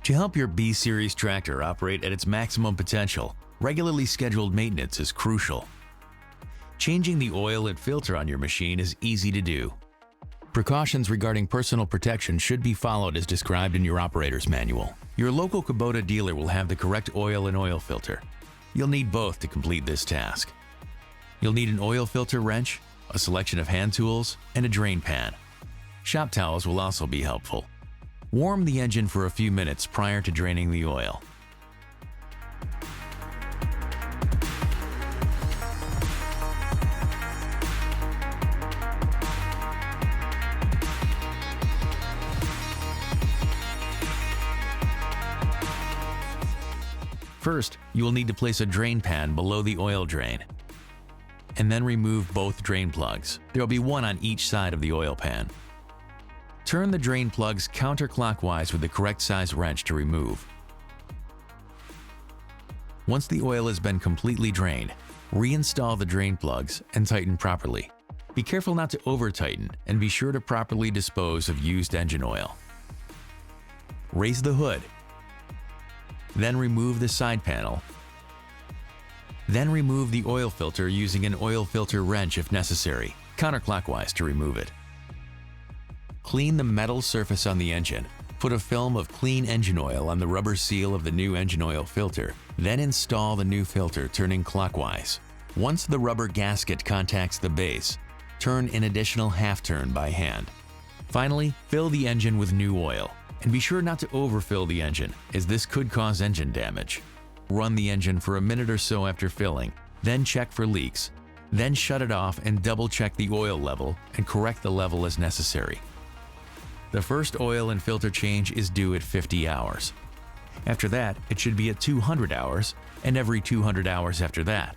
To help your B-Series tractor operate at its maximum potential, regularly scheduled maintenance is crucial. Changing the oil and filter on your machine is easy to do. Precautions regarding personal protection should be followed as described in your operator's manual. Your local Kubota dealer will have the correct oil and oil filter. You'll need both to complete this task. You'll need an oil filter wrench, a selection of hand tools, and a drain pan. Shop towels will also be helpful. Warm the engine for a few minutes prior to draining the oil. First, you will need to place a drain pan below the oil drain, and then remove both drain plugs. There will be one on each side of the oil pan. Turn the drain plugs counterclockwise with the correct size wrench to remove. Once the oil has been completely drained, reinstall the drain plugs and tighten properly. Be careful not to over-tighten and be sure to properly dispose of used engine oil. Raise the hood. Then remove the side panel. Then remove the oil filter using an oil filter wrench if necessary, counterclockwise to remove it. Clean the metal surface on the engine. Put a film of clean engine oil on the rubber seal of the new engine oil filter. Then install the new filter turning clockwise. Once the rubber gasket contacts the base, turn an additional half turn by hand. Finally, fill the engine with new oil. And be sure not to overfill the engine, as this could cause engine damage. Run the engine for a minute or so after filling, then check for leaks. Then shut it off and double-check the oil level and correct the level as necessary. The first oil and filter change is due at 50 hours. After that, it should be at 200 hours, and every 200 hours after that.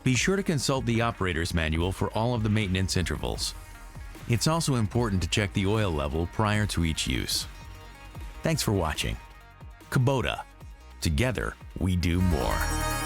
Be sure to consult the operator's manual for all of the maintenance intervals. It's also important to check the oil level prior to each use. Thanks for watching. Kubota. Together, we do more.